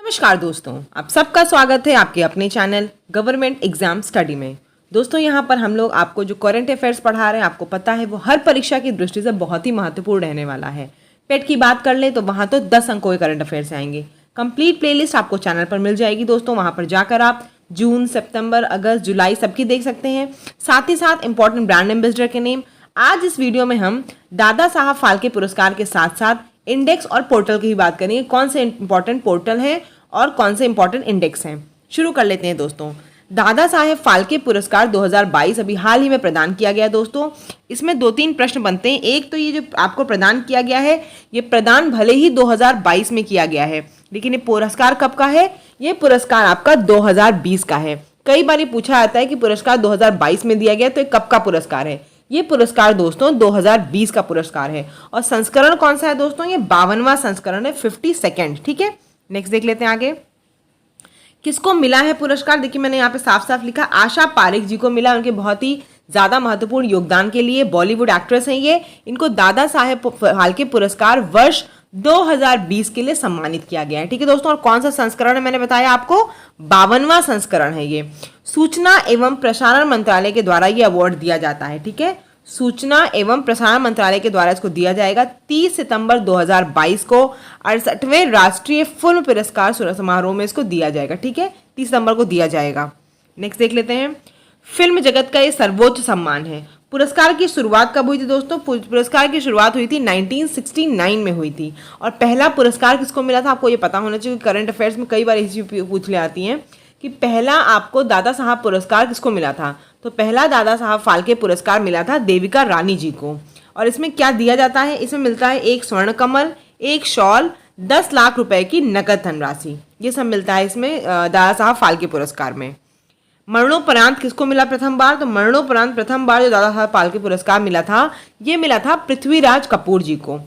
नमस्कार दोस्तों, आप सबका स्वागत है आपके अपने चैनल गवर्नमेंट एग्जाम स्टडी में। दोस्तों यहाँ पर हम लोग आपको जो करंट अफेयर्स पढ़ा रहे हैं, आपको पता है वो हर परीक्षा की दृष्टि से बहुत ही महत्वपूर्ण रहने वाला है। पेट की बात कर ले तो वहाँ तो 10 अंकों के करंट अफेयर्स आएंगे। कंप्लीट प्लेलिस्ट आपको चैनल पर मिल जाएगी दोस्तों, वहाँ पर जाकर आप जून, सितंबर, अगस्त, जुलाई सबकी देख सकते हैं। साथ ही साथ इंपॉर्टेंट ब्रांड एम्बेसडर के नेम। आज इस वीडियो में हम दादा साहब फाल्के पुरस्कार के साथ साथ इंडेक्स और पोर्टल की भी बात करेंगे, कौन से इंपॉर्टेंट पोर्टल हैं और कौन से इंपॉर्टेंट इंडेक्स हैं। शुरू कर लेते हैं दोस्तों। दादा साहेब फाल्के पुरस्कार 2022 अभी हाल ही में प्रदान किया गया दोस्तों। इसमें 2-3 प्रश्न बनते हैं। एक तो ये जो आपको प्रदान किया गया है, ये प्रदान भले ही 2022 में किया गया है, लेकिन ये पुरस्कार कब का है? ये पुरस्कार आपका 2020 का है। कई बार ये पूछा जाता है कि पुरस्कार 2022 में दिया गया तो ये कब का पुरस्कार है? ये पुरस्कार दोस्तों 2020 का पुरस्कार है। और संस्करण कौन सा है दोस्तों? ये 52वां संस्करण है, 52nd। ठीक है, नेक्स्ट देख लेते हैं आगे। किसको मिला है पुरस्कार? देखिए मैंने यहाँ पे साफ साफ लिखा, आशा पारेख जी को मिला, उनके बहुत ही ज्यादा महत्वपूर्ण योगदान के लिए। बॉलीवुड एक्ट्रेस हैं ये। इनको दादा साहेब फाल्के पुरस्कार वर्ष 2020 के लिए सम्मानित किया गया है। ठीक है दोस्तों, और कौन सा संस्करण है मैंने बताया आपको? 52वां संस्करण है ये। सूचना एवं प्रसारण मंत्रालय के द्वारा ये अवार्ड दिया जाता है। ठीक है, सूचना एवं प्रसारण मंत्रालय के द्वारा इसको दिया जाएगा। 30 सितंबर 2022 को 68वें राष्ट्रीय फिल्म पुरस्कार समारोह में इसको दिया जाएगा। ठीक है, 30 सितंबर को दिया जाएगा। नेक्स्ट देख लेते हैं। फिल्म जगत का ये सर्वोच्च सम्मान है। पुरस्कार की शुरुआत कब हुई थी दोस्तों? पुरस्कार की शुरुआत हुई थी 1969 में हुई थी। और पहला पुरस्कार किसको मिला था? आपको ये पता होना चाहिए, करंट अफेयर्स में कई बार ऐसी पूछ ले आती हैं कि पहला आपको दादा साहब पुरस्कार किसको मिला था। तो पहला दादा साहब फाल्के पुरस्कार मिला था देविका रानी जी को। और इसमें क्या दिया जाता है? इसमें मिलता है एक स्वर्ण कमल, एक शॉल, 10 लाख रुपए की नकद धनराशि, ये सब मिलता है इसमें दादा साहब फाल्के पुरस्कार में। मरणोपरांत किसको मिला प्रथम बार? तो मरणोपरांत प्रथम बार जो दादा साहब फाल्के पुरस्कार मिला था, ये मिला था पृथ्वीराज कपूर जी को।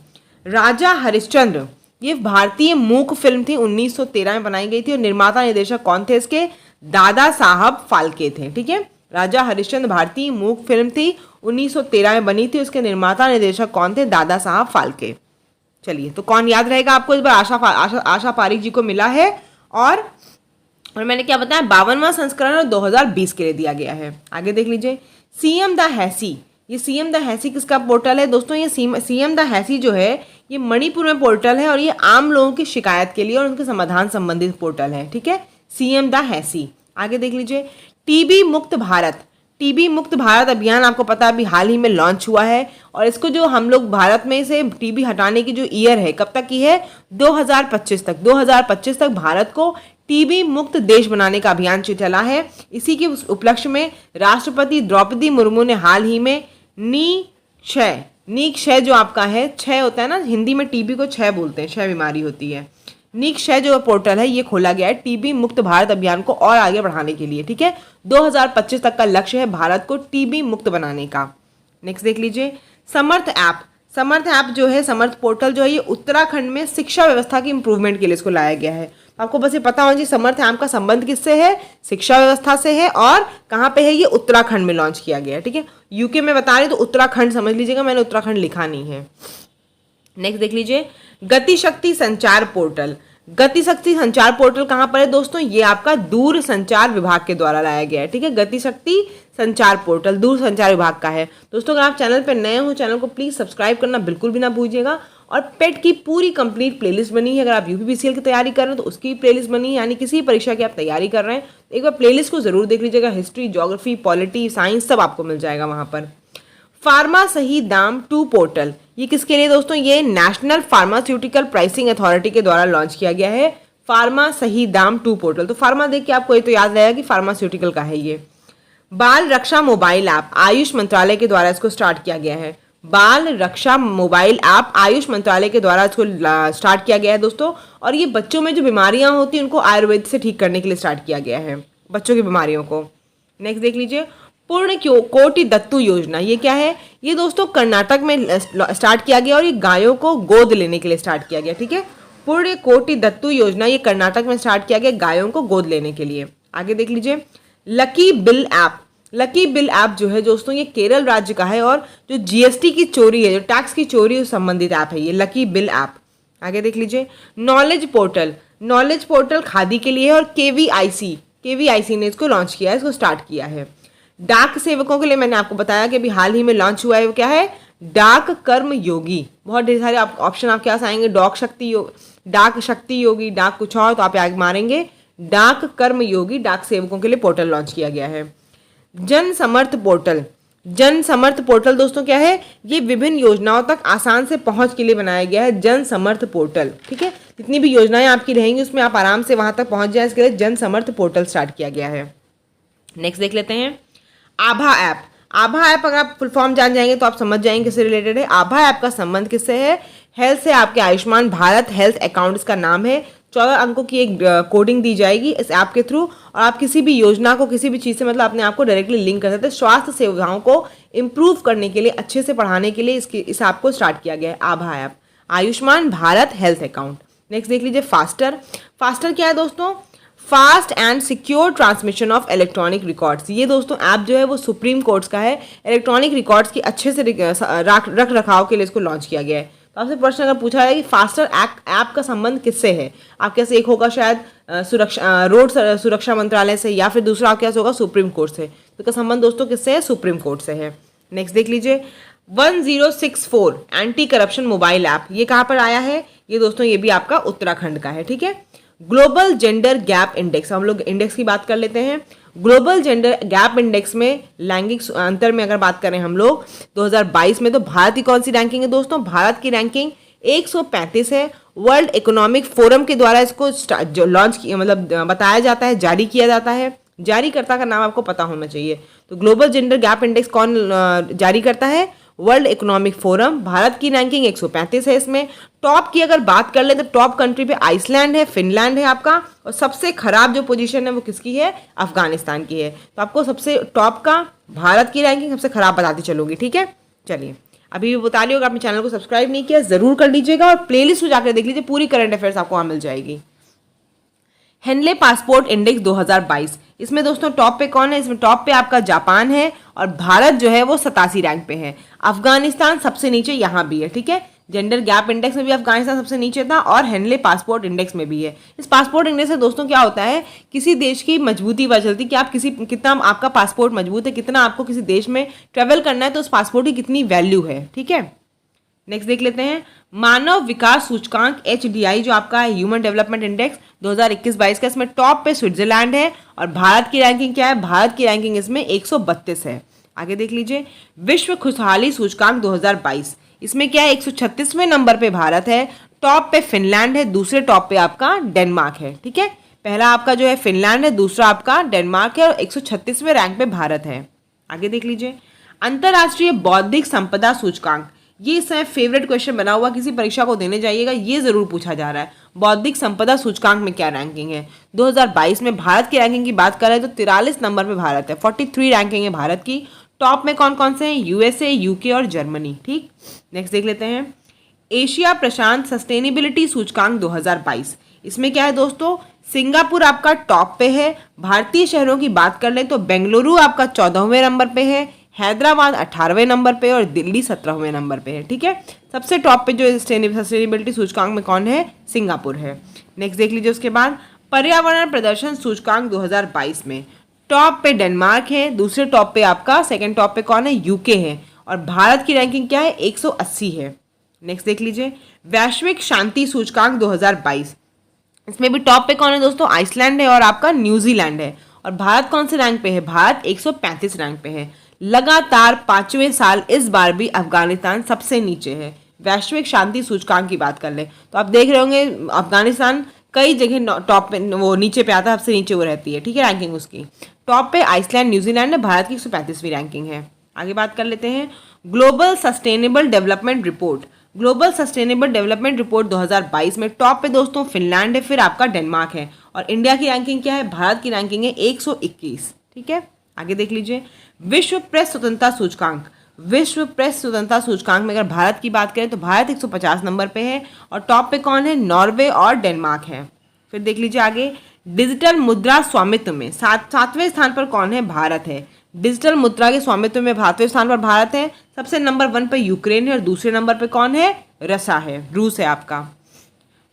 राजा हरिश्चंद्र, ये भारतीय मूक फिल्म थी, 1913 में बनाई गई थी और निर्माता निर्देशक कौन थे इसके? दादा साहब फाल्के थे। ठीक है, राजा हरिश्चंद्र भारतीय मूक फिल्म थी, 1913 में बनी थी, उसके निर्माता निर्देशक कौन थे? दादा साहब फाल्के। चलिए, तो कौन याद रहेगा आपको? इस बार आशा पारेख जी को मिला है। और मैंने क्या बताया, 52वां संस्करण और 2020 के लिए दिया गया है। आगे देख लीजिए। सीएम द हैसी, ये सीएम द हैसी किसका पोर्टल है दोस्तों? ये सीएम द हैसी जो है ये मणिपुर में पोर्टल है और ये आम लोगों की शिकायत के लिए और उनके समाधान संबंधित पोर्टल है। ठीक है, सीएम द हैसी। आगे देख लीजिए। टीबी मुक्त भारत, टीबी मुक्त भारत अभियान आपको पता है अभी हाल ही में लॉन्च हुआ है। और इसको जो हम लोग भारत में से टीबी हटाने की जो ईयर है, कब तक की है? 2025 तक। 2025 तक भारत को टीबी मुक्त देश बनाने का अभियान चला है। इसी के उपलक्ष्य में राष्ट्रपति द्रौपदी मुर्मू ने हाल ही में नीक क्षय जो आपका है, क्षय होता है ना हिंदी में, टीबी को क्षय बोलते हैं, क्षय बीमारी होती है। नीक क्षय जो पोर्टल है ये खोला गया है टीबी मुक्त भारत अभियान को और आगे बढ़ाने के लिए। ठीक है, 2025 तक का लक्ष्य है भारत को टीबी मुक्त बनाने का। नेक्स्ट देख लीजिए। समर्थ ऐप, समर्थ ऐप जो है, समर्थ पोर्टल जो है, ये उत्तराखंड में शिक्षा व्यवस्था की इंप्रूवमेंट के लिए इसको लाया गया है। आपको बस ये पता होना चाहिए समर्थ ऐप का संबंध किससे है? शिक्षा व्यवस्था से है। और कहाँ पे है? ये उत्तराखंड में लॉन्च किया गया है। ठीक है, यूके में बता रहे तो उत्तराखंड समझ लीजिएगा, मैंने उत्तराखंड लिखा नहीं है। नेक्स्ट देख लीजिए। गतिशक्ति संचार पोर्टल, गतिशक्ति संचार पोर्टल कहाँ पर है दोस्तों? ये आपका दूर संचार विभाग के द्वारा लाया गया है। ठीक है, गतिशक्ति संचार पोर्टल दूर संचार विभाग का है। दोस्तों अगर आप चैनल पर नए हो, चैनल को प्लीज सब्सक्राइब करना बिल्कुल भी ना भूलिएगा। और पेट की पूरी कंप्लीट प्लेलिस्ट बनी है। अगर आप यूपीपीसीएल की तैयारी कर रहे हो तो उसकी प्लेलिस्ट बनी है, यानी किसी परीक्षा की आप तैयारी कर रहे हैं एक बार प्लेलिस्ट को जरूर देख लीजिएगा। हिस्ट्री, ज्योग्राफी, पॉलिटी, साइंस सब आपको मिल जाएगा वहां पर। फार्मा सही दाम 2 पोर्टल, ये किसके लिए दोस्तों? ये नेशनल फार्मास्यूटिकल प्राइसिंग अथॉरिटी के द्वारा लॉन्च किया गया है, फार्मा सही दाम 2 पोर्टल। तो फार्मा देख के आपको ये तो याद रहेगा कि फार्मास्यूटिकल का है ये। बाल रक्षा मोबाइल ऐप, आयुष मंत्रालय के द्वारा इसको स्टार्ट किया गया है। बाल रक्षा मोबाइल ऐप आयुष मंत्रालय के द्वारा इसको स्टार्ट किया गया है दोस्तों। और ये बच्चों में जो बीमारियां होती हैं उनको आयुर्वेद से ठीक करने के लिए स्टार्ट किया गया है, बच्चों की बीमारियों को। नेक्स्ट देख लीजिए। पूर्ण कोटि दत्तू योजना, ये क्या है? ये दोस्तों कर्नाटक में स्टार्ट किया गया और ये गायों को गोद लेने के लिए स्टार्ट किया गया। ठीक है, पूर्ण कोटि दत्तू योजना ये कर्नाटक में स्टार्ट किया गया गायों को गोद लेने के लिए। आगे देख लीजिए। Lucky bill app, lucky bill app जो है दोस्तों ये केरल राज्य का है और जो जीएसटी की चोरी है, जो टैक्स की चोरी से संबंधित ऐप है ये लकी बिल ऐप। आगे देख लीजिए। Knowledge portal, knowledge portal khadi के लिए है और केवीआईसी ने इसको लॉन्च किया है, इसको स्टार्ट किया है। डाक सेवकों के लिए मैंने आपको बताया कि अभी हाल ही में लॉन्च हुआ है, वो क्या है, डाक कर्म योगी। बहुत ढेर सारे ऑप्शन आपके पास आएंगे, डाक शक्ति योगी, डाक कुछ और, तो आप आगे मारेंगे डाक कर्म योगी। डाक सेवकों के लिए पोर्टल लॉन्च किया गया है। जन समर्थ पोर्टल दोस्तों क्या है, ये विभिन्न योजनाओं तक आसान से पहुंच के लिए बनाया गया है, जन समर्थ पोर्टल। ठीक है, जितनी भी योजनाएं आपकी रहेंगी उसमें आप आराम से वहां तक पहुंच जाए, इसके लिए जन समर्थ पोर्टल स्टार्ट किया गया है। नेक्स्ट देख लेते हैं आभा ऐप। आभा ऐप अगर आप फुल फॉर्म जान जाएंगे तो आप समझ जाएंगे किससे रिलेटेड है। आभा ऐप का संबंध किससे है, हेल्थ से। आपके आयुष्मान भारत हेल्थ अकाउंट इसका नाम है। 14 अंकों की एक कोडिंग दी जाएगी इस ऐप के थ्रू, और आप किसी भी योजना को किसी भी चीज़ से मतलब अपने आप को डायरेक्टली लिंक कर सकते हैं। स्वास्थ्य सेवाओं को इम्प्रूव करने के लिए, अच्छे से पढ़ाने के लिए इस ऐप को स्टार्ट किया गया है, Abha app, Ayushman Bharat health account. Next देख लीजिए फास्टर क्या है दोस्तों, fast and secure transmission of electronic records. ये दोस्तों ऐप जो है वो सुप्रीम कोर्ट्स का है, इलेक्ट्रॉनिक रिकॉर्ड्स की अच्छे से रख रखाव के लिए इसको लॉन्च किया गया है। तो आपसे प्रश्न अगर पूछा जाए कि फास्टर ऐप का संबंध किससे है, आपके पास एक होगा शायद रोड सुरक्षा मंत्रालय से, या फिर दूसरा आपके पास होगा सुप्रीम कोर्ट से। तो इसका संबंध दोस्तों किससे है, सुप्रीम कोर्ट से है। नेक्स्ट देख लीजिए 1064 एंटी करप्शन मोबाइल ऐप, ये कहाँ पर आया है, ये दोस्तों ये भी आपका उत्तराखंड का है। ठीक है, ग्लोबल जेंडर गैप इंडेक्स, हम लोग इंडेक्स की बात कर लेते हैं। ग्लोबल जेंडर गैप इंडेक्स में लैंगिक अंतर में अगर बात करें हम लोग 2022 में, तो भारत की कौन सी रैंकिंग है दोस्तों, भारत की रैंकिंग 135 है। वर्ल्ड इकोनॉमिक फोरम के द्वारा इसको लॉन्च किया, मतलब बताया जाता है, जारी किया जाता है। जारीकर्ता का नाम आपको पता होना चाहिए। तो ग्लोबल जेंडर गैप इंडेक्स कौन जारी करता है, वर्ल्ड इकोनॉमिक फोरम। भारत की रैंकिंग 135 है इसमें। टॉप की अगर बात कर ले तो टॉप कंट्री पे आइसलैंड है, फिनलैंड है आपका, और सबसे खराब जो पोजीशन है वो किसकी है, अफगानिस्तान की है। तो आपको सबसे टॉप का भारत की रैंकिंग सबसे खराब बताती चलूंगी। ठीक है, चलिए अभी भी बता रही होगा, अपने चैनल को सब्सक्राइब नहीं किया जरूर कर लीजिएगा, और प्लेलिस्ट में जाकर देख लीजिए, पूरी करंट अफेयर्स आपको वहां मिल जाएगी। हेनले पासपोर्ट इंडेक्स 2022, इसमें दोस्तों टॉप पे कौन है, इसमें टॉप पे आपका जापान है, और भारत जो है वो 87 रैंक पे है। अफगानिस्तान सबसे नीचे यहाँ भी है। ठीक है, जेंडर गैप इंडेक्स में भी अफगानिस्तान सबसे नीचे था, और हेनले पासपोर्ट इंडेक्स में भी है। इस पासपोर्ट इंडेक्स से दोस्तों क्या होता है, किसी देश की मजबूती पता चलती है कि आप कितना आपका पासपोर्ट मजबूत है, कितना आपको किसी देश में ट्रेवल करना है, तो उस पासपोर्ट की कितनी वैल्यू है। ठीक है, नेक्स्ट देख लेते हैं मानव विकास सूचकांक HDI, जो आपका है ह्यूमन डेवलपमेंट इंडेक्स 2021-22 का, इसमें टॉप पे स्विट्जरलैंड है, और भारत की रैंकिंग क्या है, भारत की रैंकिंग इसमें 132 है। आगे देख लीजिए विश्व खुशहाली सूचकांक 2022, इसमें क्या है 136वें नंबर पे भारत है, टॉप पे फिनलैंड है, दूसरे टॉप पे आपका डेनमार्क है। ठीक है, पहला आपका जो है फिनलैंड है, दूसरा आपका डेनमार्क है, और 136वें रैंक पे भारत है। आगे देख लीजिए अंतरराष्ट्रीय बौद्धिक संपदा सूचकांक, ये इस समय फेवरेट क्वेश्चन बना हुआ, किसी परीक्षा को देने जाइएगा ये जरूर पूछा जा रहा है, बौद्धिक संपदा सूचकांक में क्या रैंकिंग है। 2022 में भारत की रैंकिंग की बात करें तो 43 नंबर पे भारत है, 43 रैंकिंग है भारत की। टॉप में कौन कौन से हैं, USA, UK और जर्मनी। ठीक, नेक्स्ट देख लेते हैं एशिया प्रशांत सस्टेनेबिलिटी सूचकांक 2022, इसमें क्या है दोस्तों, सिंगापुर आपका टॉप पे है। भारतीय शहरों की बात कर लें तो बेंगलुरु आपका 14वें नंबर पे है, हैदराबाद 18वें नंबर पे, और दिल्ली 17वें नंबर पे है। ठीक है, सबसे टॉप पे जो सस्टेनेबिलिटी सूचकांक में कौन है, सिंगापुर है। नेक्स्ट देख लीजिए उसके बाद पर्यावरण प्रदर्शन सूचकांक 2022 में टॉप पे डेनमार्क है, दूसरे टॉप पे आपका सेकंड टॉप पे कौन है, UK है, और भारत की रैंकिंग क्या है 180 है। नेक्स्ट देख लीजिए वैश्विक शांति सूचकांक 2022, इसमें भी टॉप पे कौन है दोस्तों, आइसलैंड है, और आपका न्यूजीलैंड है, और भारत कौन से रैंक पे है, भारत 135 रैंक पे है। लगातार 5वें साल इस बार भी अफगानिस्तान सबसे नीचे है। वैश्विक शांति सूचकांक की बात कर ले तो आप देख रहे होंगे अफगानिस्तान कई जगह टॉप पे, वो नीचे पे आता है, सबसे नीचे वो रहती है। ठीक है, रैंकिंग उसकी टॉप पे आइसलैंड न्यूजीलैंड है, भारत की 135वीं रैंकिंग है। आगे बात कर लेते हैं global sustainable development report. Global sustainable development report 2022 में टॉप पे दोस्तों फिनलैंड है, फिर आपका डेनमार्क है, और इंडिया की रैंकिंग क्या है, भारत की रैंकिंग है 121। ठीक है, आगे देख लीजिए विश्व प्रेस स्वतंत्रता सूचकांक। विश्व प्रेस स्वतंत्रता सूचकांक में अगर भारत की बात करें तो भारत 150 नंबर पे है, और टॉप पे कौन है, नॉर्वे और डेनमार्क है। फिर देख लीजिए आगे डिजिटल मुद्रा स्वामित्व में 7वें स्थान पर कौन है, भारत है। डिजिटल मुद्रा के स्वामित्व में 7वें स्थान पर भारत है। सबसे नंबर 1 पे यूक्रेन है, और दूसरे नंबर पे कौन है, रूस है आपका।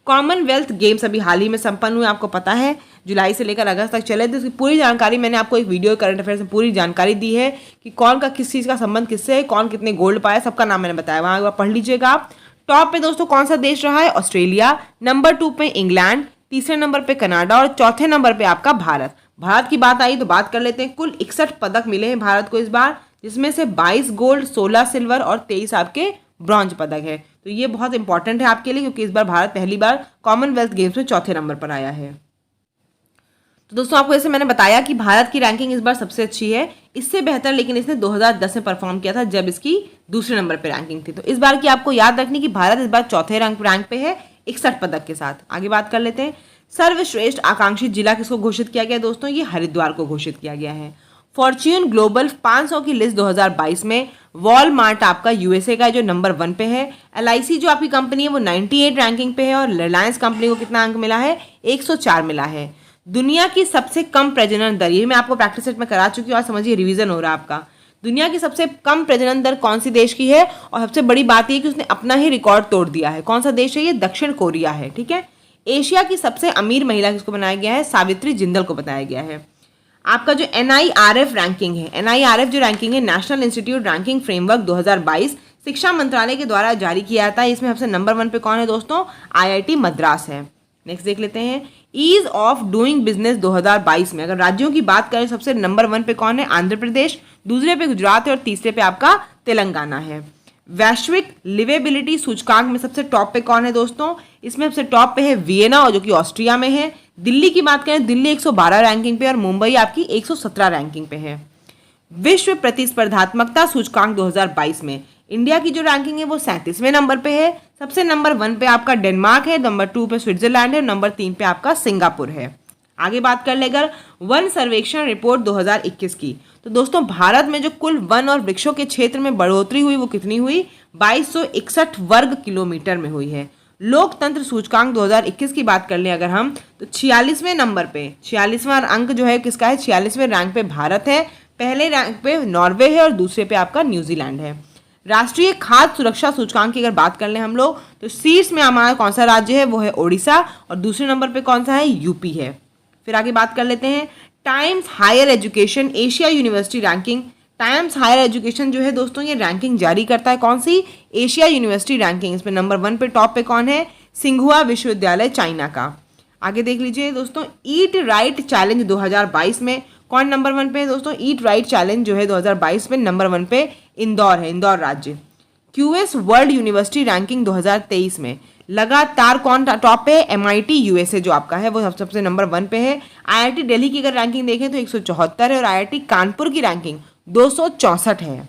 कॉमनवेल्थ गेम्स अभी हाल ही में संपन्न हुए, आपको पता है जुलाई से लेकर अगस्त तक चले थे। इसकी पूरी जानकारी मैंने आपको एक वीडियो करंट अफेयर्स में पूरी जानकारी दी है कि कौन का किस चीज़ का संबंध किससे है, कौन कितने गोल्ड पाया, सबका नाम मैंने बताया, वहाँ एक बार पढ़ लीजिएगा आप। टॉप पे दोस्तों कौन सा देश रहा है? ऑस्ट्रेलिया। नंबर 2 पे इंग्लैंड, तीसरे नंबर पे कनाडा और चौथे नंबर पे आपका भारत। भारत की बात आई तो बात कर लेते हैं। कुल 61 पदक मिले हैं भारत को इस बार, जिसमें से 22 गोल्ड, 16 सिल्वर और 23 आपके ब्रॉन्ज पदक है। तो ये बहुत इंपॉर्टेंट है आपके लिए, क्योंकि इस बार भारत पहली बार कॉमनवेल्थ गेम्स में चौथे नंबर पर आया है। तो दोस्तों आपको जैसे मैंने बताया कि भारत की रैंकिंग इस बार सबसे अच्छी है, इससे बेहतर लेकिन इसने 2010 में परफॉर्म किया था जब इसकी दूसरे नंबर पर रैंकिंग थी। तो इस बार की आपको याद रखनी कि भारत इस बार चौथे रैंक पे है 61 पदक के साथ। आगे बात कर लेते हैं। सर्वश्रेष्ठ आकांक्षित जिला किसको घोषित किया गया दोस्तों? ये हरिद्वार को घोषित किया गया है। फॉर्च्यून ग्लोबल 500 की लिस्ट 2022 में वॉलमार्ट आपका यूएसए का जो नंबर 1 पे है। एलआईसी जो आपकी कंपनी है वो 98 रैंकिंग पे है और रिलायंस कंपनी को कितना अंक मिला है? 104 मिला है। दुनिया की सबसे कम प्रजनन दर, ये मैं आपको प्रैक्टिस सेट में करा चुकी हूँ और समझिए रिवीजन हो रहा है आपका। दुनिया की सबसे कम प्रजनन दर कौन सी देश की है? और सबसे बड़ी बात ये कि उसने अपना ही रिकॉर्ड तोड़ दिया है। कौन सा देश है ये? दक्षिण कोरिया है। ठीक है। एशिया की सबसे अमीर महिला किसको बनाया गया है? सावित्री जिंदल को बताया गया है। आपका जो NIRF रैंकिंग है, NIRF जो रैंकिंग है नेशनल इंस्टीट्यूट रैंकिंग फ्रेमवर्क 2022 शिक्षा मंत्रालय के द्वारा जारी किया जाता है। इसमें सबसे नंबर 1 पे कौन है दोस्तों? IIT मद्रास है। नेक्स्ट देख लेते हैं। ईज ऑफ डूइंग बिजनेस 2022 में अगर राज्यों की बात करें सबसे नंबर 1 पे कौन है? आंध्र प्रदेश, दूसरे पे गुजरात है और तीसरे पे आपका तेलंगाना है। वैश्विक लिवेबिलिटी सूचकांक में सबसे टॉप पे कौन है दोस्तों? इसमें सबसे टॉप पे है वियना और जो कि ऑस्ट्रिया में है। दिल्ली की बात करें, दिल्ली 112 रैंकिंग पे और मुंबई आपकी 117 रैंकिंग पे है। विश्व प्रतिस्पर्धात्मकता सूचकांक 2022 में इंडिया की जो रैंकिंग है वो 37वें नंबर पे है। सबसे नंबर 1 पे आपका डेनमार्क है, नंबर 2 पे स्विट्जरलैंड है और नंबर 3 पे आपका सिंगापुर है। आगे बात कर ले अगर वन सर्वेक्षण रिपोर्ट 2021 की, तो दोस्तों भारत में जो कुल वन और वृक्षों के क्षेत्र में बढ़ोतरी हुई वो कितनी हुई? 2261 वर्ग किलोमीटर में हुई है। लोकतंत्र सूचकांक 2021 की बात कर लें अगर हम, तो 46वें नंबर पे 46वां अंक जो है किसका है? 46वें रैंक पे भारत है, पहले रैंक पे नॉर्वे है और दूसरे पे आपका न्यूजीलैंड है। राष्ट्रीय खाद्य सुरक्षा सूचकांक की अगर बात कर लें हम लोग, तो शीर्ष में हमारा कौन सा राज्य है? वो है ओडिशा और दूसरे नंबर पे कौन सा है? यूपी है। फिर आगे बात कर लेते हैं Times Higher Education Asia university ranking. Times Higher Education जो है दोस्तों ये रैंकिंग जारी करता है, कौन सी? Asia university ranking. इसमें नंबर 1 पे टॉप पे कौन है? सिंघुआ विश्वविद्यालय चाइना का। आगे देख लीजिए दोस्तों, ईट राइट चैलेंज 2022 में कौन नंबर 1 पे है दोस्तों? ईट राइट चैलेंज जो है 2022 में नंबर 1 पे इंदौर है, इंदौर राज्य। क्यूएस वर्ल्ड यूनिवर्सिटी रैंकिंग 2023 में लगातार कौन टॉप पे है? MIT USA जो आपका है वो सबसे नंबर 1 पे है। IIT दिल्ली की अगर रैंकिंग देखें तो 174 है और IIT कानपुर की रैंकिंग 264 है।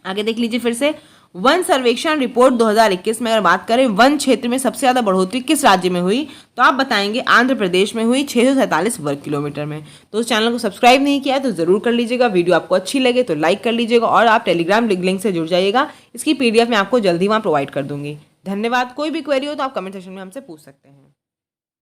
आगे देख लीजिए फिर से, वन सर्वेक्षण रिपोर्ट 2021 में अगर बात करें वन क्षेत्र में सबसे ज़्यादा बढ़ोतरी किस राज्य में हुई, तो आप बताएंगे आंध्र प्रदेश में हुई 647 वर्ग किलोमीटर में। तो उस चैनल को सब्सक्राइब नहीं किया है तो ज़रूर कर लीजिएगा। वीडियो आपको अच्छी लगे तो लाइक कर लीजिएगा और आप टेलीग्राम लिंक से जुड़ जाइएगा। इसकी PDF मैं आपको जल्दी वहाँ प्रोवाइड कर दूंगी। धन्यवाद। कोई भी क्वेरी हो तो आप कमेंट सेक्शन में हमसे पूछ सकते हैं।